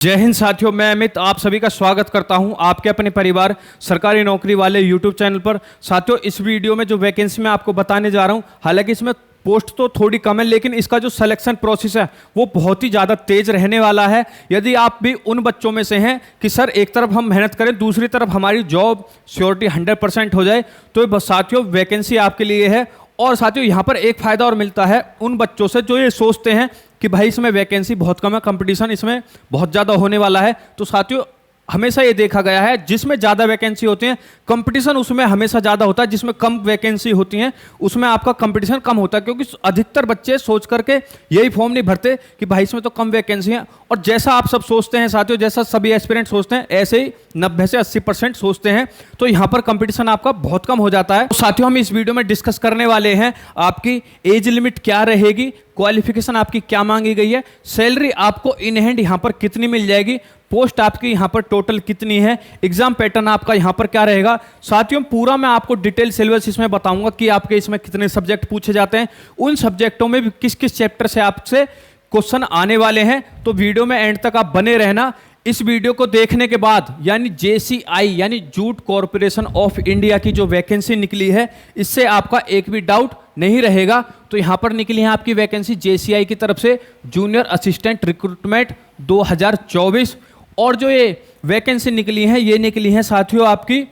जय हिंद साथियों, मैं अमित आप सभी का स्वागत करता हूं आपके अपने परिवार सरकारी नौकरी वाले यूट्यूब चैनल पर। साथियों, इस वीडियो में जो वैकेंसी मैं आपको बताने जा रहा हूं, हालांकि इसमें पोस्ट तो थोड़ी कम है, लेकिन इसका जो सिलेक्शन प्रोसेस है वो बहुत ही ज़्यादा तेज रहने वाला है। यदि आप भी उन बच्चों में से हैं कि सर एक तरफ हम मेहनत करें, दूसरी तरफ हमारी जॉब श्योरिटी 100% हो जाए, तो साथियों वैकेंसी आपके लिए है। और साथियों यहाँ पर एक फ़ायदा और मिलता है उन बच्चों से जो ये सोचते हैं कि भाई इसमें वैकेंसी बहुत कम है, कंपटीशन इसमें बहुत ज़्यादा होने वाला है। तो साथियों हमेशा ये देखा गया है जिसमें ज़्यादा वैकेंसी होती है कंपटीशन उसमें हमेशा ज़्यादा होता है, जिसमें कम वैकेंसी होती है उसमें आपका कंपटीशन कम होता है, क्योंकि अधिकतर बच्चे सोच करके यही फॉर्म नहीं भरते कि भाई इसमें तो कम वैकेंसी है। और जैसा आप सब सोचते हैं साथियों, जैसा सभी एस्पिरेंट सोचते हैं, ऐसे ही 90 से 80% सोचते हैं, तो यहाँ पर कंपटीशन आपका बहुत कम हो जाता है। तो साथियों हम इस वीडियो में डिस्कस करने वाले हैं आपकी एज लिमिट क्या रहेगी, क्वालिफिकेशन आपकी क्या मांगी गई है, सैलरी आपको इन हैंड यहाँ पर कितनी मिल जाएगी, पोस्ट आपकी यहाँ पर टोटल कितनी है, एग्जाम पैटर्न आपका यहाँ पर क्या रहेगा। साथियों पूरा मैं आपको डिटेल सिलेबस इसमें बताऊंगा कि आपके इसमें कितने सब्जेक्ट पूछे जाते हैं, उन सब्जेक्टों में भी किस किस चैप्टर से आपसे क्वेश्चन आने वाले हैं। तो वीडियो में एंड तक आप बने रहना। इस वीडियो को देखने के बाद यानी JCI यानी जूट कॉरपोरेशन ऑफ इंडिया की जो वैकेंसी निकली है, इससे आपका एक भी डाउट नहीं रहेगा। तो यहाँ पर निकली है आपकी वैकेंसी JCI की तरफ से जूनियर असिस्टेंट रिक्रूटमेंट 2024। और जो ये वैकेंसी निकली है ये निकली है साथियों आपकी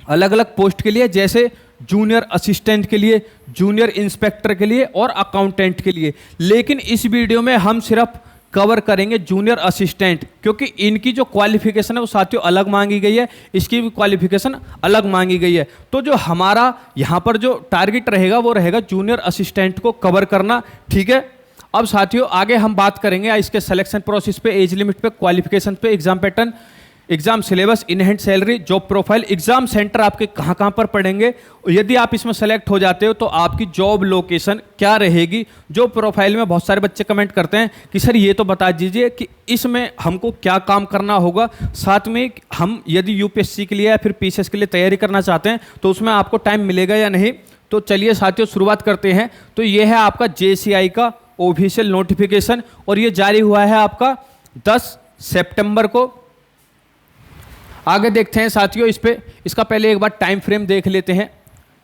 अलग अलग पोस्ट के लिए, जैसे जूनियर असिस्टेंट के लिए, जूनियर इंस्पेक्टर के लिए और अकाउंटेंट के लिए। लेकिन इस वीडियो में हम सिर्फ कवर करेंगे जूनियर असिस्टेंट, क्योंकि इनकी जो क्वालिफिकेशन है वो साथियों अलग मांगी गई है, इसकी भी क्वालिफिकेशन अलग मांगी गई है। तो जो हमारा यहाँ पर जो टारगेट रहेगा वो रहेगा जूनियर असिस्टेंट को कवर करना, ठीक है। अब साथियों आगे हम बात करेंगे इसके सिलेक्शन प्रोसेस पे, एज लिमिट पे, क्वालिफिकेशन पे, exam pattern, exam syllabus, in hand salary, job profile, exam centre आपके कहाँ कहाँ पर पड़ेंगे, यदि आप इसमें सेलेक्ट हो जाते हो तो आपकी जॉब लोकेशन क्या रहेगी। जो प्रोफाइल में बहुत सारे बच्चे कमेंट करते हैं कि सर ये तो बता दीजिए कि इसमें हमको क्या काम करना होगा, साथ में हम यदि UPSC के लिए या फिर PCS के लिए तैयारी करना चाहते हैं तो उसमें आपको टाइम मिलेगा या नहीं। तो चलिए साथियों शुरुआत करते हैं। तो ये है आपका JCI का ऑफिशियल नोटिफिकेशन और ये जारी हुआ है आपका 10 सितंबर को। आगे देखते हैं साथियों इस पे, इसका पहले एक बार टाइम फ्रेम देख लेते हैं,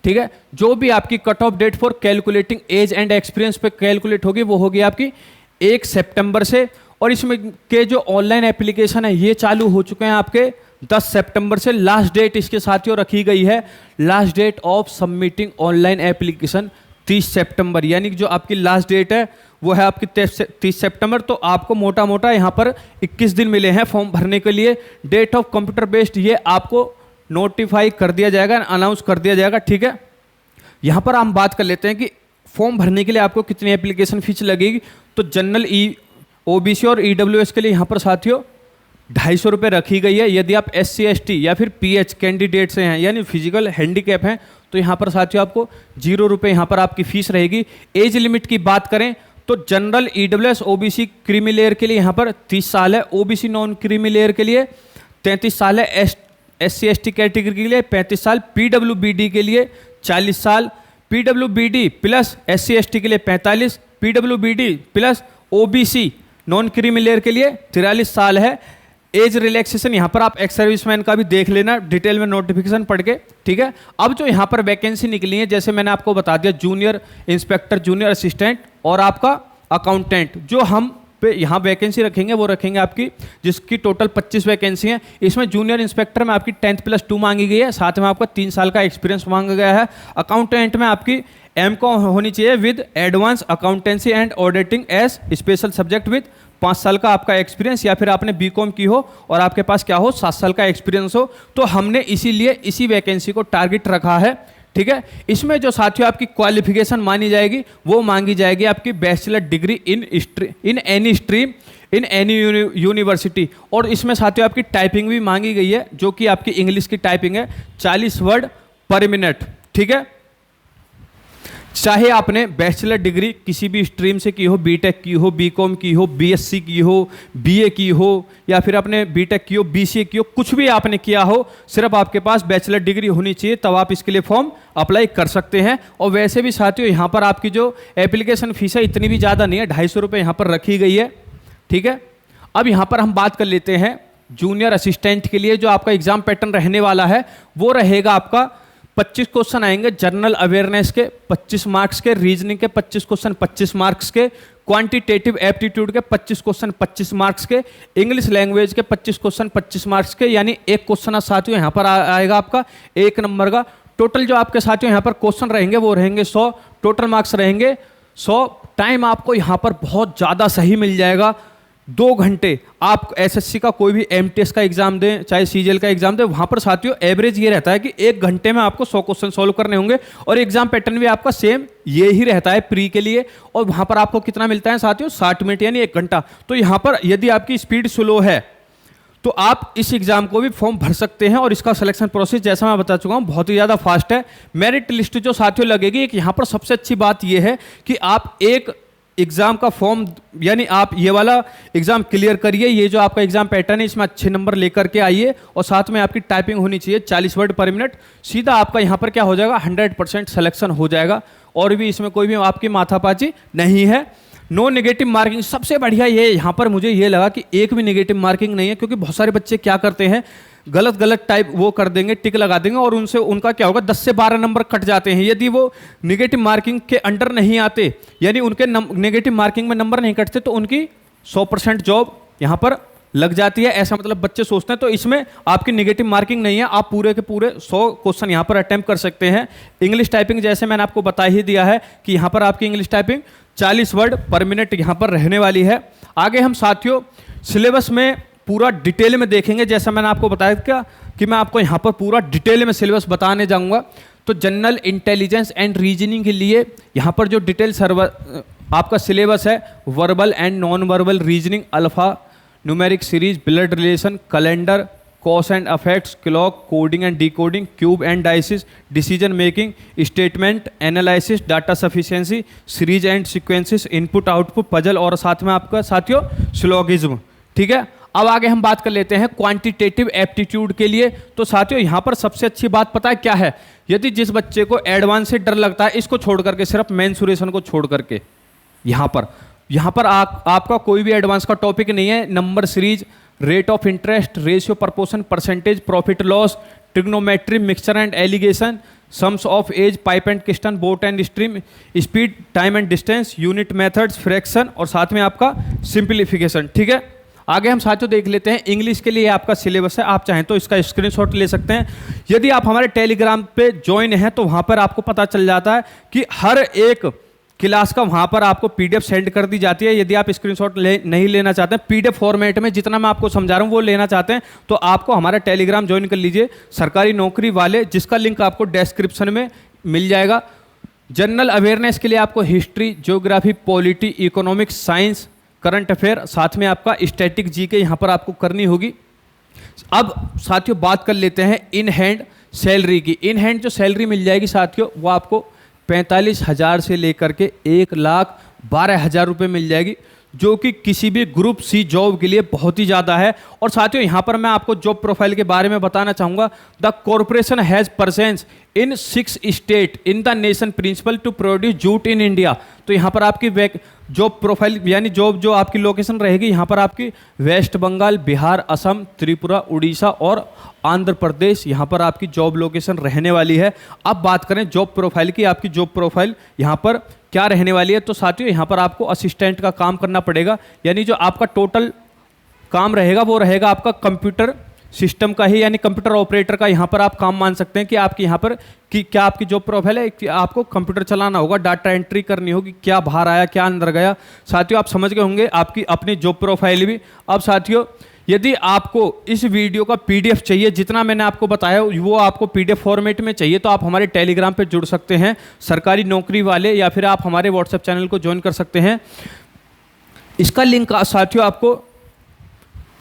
ठीक है। जो भी आपकी cut off date for calculating age and experience पे कैलकुलेट होगी वो होगी आपकी 1 सितंबर से। और इसमें के जो ऑनलाइन एप्लीकेशन है ये चालू हो चुके हैं आपके 10 सितंबर से। लास्ट डेट इसके साथियों रखी गई है, last date of submitting online application 30 सितंबर, यानी कि जो आपकी लास्ट डेट है वो है आपकी 30 सितंबर। तो आपको मोटा मोटा यहाँ पर 21 दिन मिले हैं फॉर्म भरने के लिए। डेट ऑफ कंप्यूटर बेस्ड ये आपको नोटिफाई कर दिया जाएगा, अनाउंस कर दिया जाएगा, ठीक है। यहाँ पर हम बात कर लेते हैं कि फॉर्म भरने के लिए आपको कितनी एप्लीकेशन फीस लगेगी। तो जनरल OBC और EWS के लिए यहाँ पर साथियों 250 रुपये रखी गई है। यदि आप SC ST या फिर PH कैंडिडेट से हैं यानी फिजिकल हैंडीकैप हैं तो यहाँ पर साथियों आपको 0 रुपये यहाँ पर आपकी फीस रहेगी। एज लिमिट की बात करें तो general EWS OBC creamy layer के लिए यहाँ पर 30 साल है, OBC नॉन क्रीमी लेयर के लिए 33 साल है, SC ST कैटेगरी के लिए 35 साल, PWBD के लिए 40 साल, PWBD प्लस SC ST के लिए 45, PWBD plus OBC non creamy layer के लिए 43 साल है। एज रिलैक्सेशन यहाँ पर आप एक्स सर्विसमैन का भी देख लेना डिटेल में नोटिफिकेशन पढ़ के, ठीक है। अब जो यहाँ पर वैकेंसी निकली है जैसे मैंने आपको बता दिया, जूनियर इंस्पेक्टर, जूनियर असिस्टेंट और आपका अकाउंटेंट, जो हम पे यहाँ वैकेंसी रखेंगे वो रखेंगे आपकी, जिसकी टोटल 25 वैकेंसी है। इसमें जूनियर इंस्पेक्टर में आपकी 10th+2 मांगी गई है, साथ में आपका 3 साल का एक्सपीरियंस मांगा गया है। अकाउंटेंट में आपकी MCOM होनी चाहिए with advance accountancy and auditing as special subject with 5 साल का आपका एक्सपीरियंस, या फिर आपने BCom की हो और आपके पास क्या हो 7 साल का एक्सपीरियंस हो। तो हमने इसीलिए इसी वैकेंसी को टारगेट रखा है, ठीक है। इसमें जो साथियों आपकी क्वालिफिकेशन मानी जाएगी वो मांगी जाएगी आपकी bachelor degree in any stream in any university. और इसमें साथियों आपकी टाइपिंग भी मांगी गई है, जो कि आपकी इंग्लिश की टाइपिंग है 40 वर्ड पर मिनट, ठीक है। चाहे आपने बैचलर डिग्री किसी भी स्ट्रीम से की हो, BTech की हो, BCom की हो, BSc की हो, BA की हो, या फिर आपने BTech की हो, BCA की हो, कुछ भी आपने किया हो, सिर्फ आपके पास बैचलर डिग्री होनी चाहिए, तब आप इसके लिए फॉर्म अप्लाई कर सकते हैं। और वैसे भी साथियों यहाँ पर आपकी जो एप्लीकेशन फीस है इतनी भी ज़्यादा नहीं है, 250 रुपये यहाँ पर रखी गई है, ठीक है। अब यहाँ पर हम बात कर लेते हैं जूनियर असिस्टेंट के लिए जो आपका एग्जाम पैटर्न रहने वाला है वो रहेगा आपका 25 क्वेश्चन आएंगे जनरल अवेयरनेस के 25 मार्क्स के, रीजनिंग के 25 क्वेश्चन 25 मार्क्स के, क्वांटिटेटिव एप्टीट्यूड के 25 क्वेश्चन 25 मार्क्स के, इंग्लिश लैंग्वेज के 25 क्वेश्चन 25 मार्क्स के, यानी एक क्वेश्चन साथियों यहाँ पर आएगा आपका 1 नंबर का। टोटल जो आपके साथियों यहाँ पर क्वेश्चन रहेंगे वो रहेंगे 100, टोटल मार्क्स रहेंगे 100। टाइम आपको यहाँ पर बहुत ज़्यादा सही मिल जाएगा, 2 घंटे। आप एसएससी का कोई भी एमटीएस का एग्जाम दें चाहे सीजीएल का एग्जाम दें, वहां पर साथियों एवरेज ये रहता है कि 1 घंटे में आपको 100 क्वेश्चन सॉल्व करने होंगे और एग्जाम पैटर्न भी आपका सेम ये ही रहता है प्री के लिए। और वहां पर आपको कितना मिलता है साथियों 60 मिनट यानी 1 घंटा। तो यहां पर यदि आपकी स्पीड स्लो है तो आप इस एग्जाम को भी फॉर्म भर सकते हैं और इसका सिलेक्शन प्रोसेस जैसा मैं बता चुका हूं बहुत ही ज़्यादा फास्ट है। मेरिट लिस्ट जो साथियों लगेगी, एक यहाँ पर सबसे अच्छी बात यह है कि आप एक एग्जाम का फॉर्म यानी आप ये वाला एग्जाम क्लियर करिए, ये जो आपका एग्जाम पैटर्न है इसमें अच्छे नंबर लेकर के आइए और साथ में आपकी टाइपिंग होनी चाहिए 40 वर्ड पर मिनट। सीधा आपका यहाँ पर क्या हो जाएगा 100% सिलेक्शन हो जाएगा और भी इसमें कोई भी आपकी माथापाची नहीं है। नो नेगेटिव मार्किंग सबसे बढ़िया ये यहाँ पर मुझे ये लगा कि एक भी नेगेटिव मार्किंग नहीं है, क्योंकि बहुत सारे बच्चे क्या करते हैं गलत टाइप वो कर देंगे, टिक लगा देंगे और उनसे उनका क्या होगा 10 से 12 नंबर कट जाते हैं। यदि वो नेगेटिव मार्किंग के अंडर नहीं आते यानी उनके नेगेटिव मार्किंग में नंबर नहीं कटते तो उनकी 100% जॉब यहाँ पर लग जाती है, ऐसा मतलब बच्चे सोचते हैं। तो इसमें आपकी नेगेटिव मार्किंग नहीं है, आप पूरे के पूरे 100 क्वेश्चन यहाँ पर अटेम्प्ट कर सकते हैं। इंग्लिश टाइपिंग जैसे मैंने आपको बता ही दिया है कि यहाँ पर आपकी इंग्लिश टाइपिंग 40 वर्ड पर मिनट यहाँ पर रहने वाली है। आगे हम साथियों सिलेबस में पूरा डिटेल में देखेंगे, जैसा मैंने आपको बताया क्या कि मैं आपको यहाँ पर पूरा डिटेल में सिलेबस बताने जाऊँगा। तो जनरल इंटेलिजेंस एंड रीजनिंग के लिए यहाँ पर जो डिटेल आपका सिलेबस है verbal and non verbal reasoning, alpha numeric series, blood relation, calendar, cause and effects, clock, coding and decoding, cube and dices, decision making, statement analysis, data sufficiency, series and sequences, input output, puzzle और साथ में आपका साथियों syllogism. ठीक है, अब आगे हम बात कर लेते हैं क्वांटिटेटिव एप्टीट्यूड के लिए। तो साथियों यहाँ पर सबसे अच्छी बात पता है क्या है, यदि जिस बच्चे को एडवांस से डर लगता है इसको छोड़ करके, सिर्फ मेंसुरेशन को छोड़ करके, यहाँ पर आपका कोई भी एडवांस का टॉपिक नहीं है। Number series, rate of interest, ratio, proportion, percentage, profit loss, trigonometry, mixture and alligation, sums of age, pipe and cistern, boat and stream, speed, time and distance, unit methods, fraction और साथ में आपका simplification. ठीक है, आगे हम साथियों देख लेते हैं इंग्लिश के लिए आपका सिलेबस है, आप चाहें तो इसका स्क्रीनशॉट ले सकते हैं। यदि आप हमारे टेलीग्राम पे ज्वाइन हैं तो वहाँ पर आपको पता चल जाता है कि हर एक क्लास का वहाँ पर आपको पीडीएफ सेंड कर दी जाती है। यदि आप स्क्रीनशॉट नहीं लेना चाहते हैं, पीडीएफ फॉर्मेट में जितना मैं आपको समझा रहा हूँ वो लेना चाहते हैं तो आपको हमारा टेलीग्राम ज्वाइन कर लीजिए, सरकारी नौकरी वाले, जिसका लिंक आपको डिस्क्रिप्शन में मिल जाएगा। जनरल अवेयरनेस के लिए आपको history, geography, polity, economics, science, current affair, साथ में आपका स्टैटिक जीके यहाँ पर आपको करनी होगी। अब साथियों बात कर लेते हैं इन हैंड सैलरी की। इन हैंड जो सैलरी मिल जाएगी साथियों वो आपको 45,000 से लेकर के 1,12,000 रुपये मिल जाएगी, जो कि किसी भी ग्रुप सी जॉब के लिए बहुत ही ज़्यादा है। और साथियों यहाँ पर मैं आपको जॉब प्रोफाइल के बारे में बताना चाहूँगा। The corporation has presence in 6 state in the nation principal to produce jute in India. तो यहाँ पर आपकी जॉब प्रोफाइल यानी जॉब जो आपकी लोकेशन रहेगी यहाँ पर आपकी वेस्ट बंगाल, बिहार, असम, त्रिपुरा, उड़ीसा और आंध्र प्रदेश, यहाँ पर आपकी जॉब लोकेशन रहने वाली है। अब बात करें जॉब प्रोफाइल की, आपकी जॉब प्रोफाइल यहाँ पर क्या रहने वाली है। तो साथियों यहाँ पर आपको असिस्टेंट का काम करना पड़ेगा, यानी जो आपका टोटल काम रहेगा वो रहेगा आपका कंप्यूटर सिस्टम का ही, यानी कंप्यूटर ऑपरेटर का यहाँ पर आप काम मान सकते हैं कि आपकी यहाँ पर कि क्या आपकी जॉब प्रोफाइल है कि आपको कंप्यूटर चलाना होगा, डाटा एंट्री करनी होगी, क्या बाहर आया क्या अंदर गया। साथियों आप समझ गए होंगे आपकी अपनी जॉब प्रोफाइल भी। अब साथियों यदि आपको इस वीडियो का पीडीएफ चाहिए, जितना मैंने आपको बताया वो आपको पीडीएफ फॉर्मेट में चाहिए, तो आप हमारे टेलीग्राम पे जुड़ सकते हैं, सरकारी नौकरी वाले, या फिर आप हमारे व्हाट्सएप चैनल को ज्वाइन कर सकते हैं। इसका लिंक साथियों आपको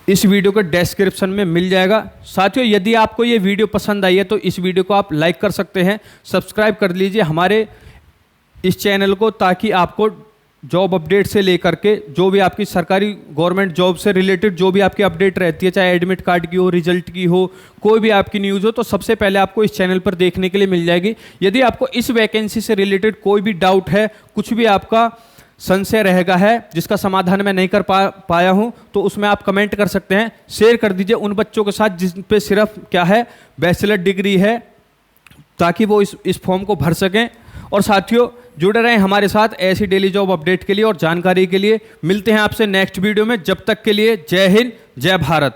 इस वीडियो के डिस्क्रिप्शन में मिल जाएगा। साथियों यदि आपको ये वीडियो पसंद आई है तो इस वीडियो को आप लाइक कर सकते हैं, सब्सक्राइब कर लीजिए हमारे इस चैनल को, ताकि आपको जॉब अपडेट से लेकर के जो भी आपकी सरकारी गवर्नमेंट जॉब से रिलेटेड जो भी आपकी अपडेट रहती है, चाहे एडमिट कार्ड की हो, रिजल्ट की हो, कोई भी आपकी न्यूज़ हो, तो सबसे पहले आपको इस चैनल पर देखने के लिए मिल जाएगी। यदि आपको इस वैकेंसी से रिलेटेड कोई भी डाउट है, कुछ भी आपका संशय रहेगा है जिसका समाधान मैं नहीं कर पाया हूं, तो उसमें आप कमेंट कर सकते हैं। शेयर कर दीजिए उन बच्चों के साथ जिन पे सिर्फ क्या है, बैचलर डिग्री है, ताकि वो इस फॉर्म को भर सकें। और साथियों, जुड़े रहें हमारे साथ ऐसी डेली जॉब अपडेट के लिए और जानकारी के लिए। मिलते हैं आपसे नेक्स्ट वीडियो में, जब तक के लिए जय हिंद, जय भारत।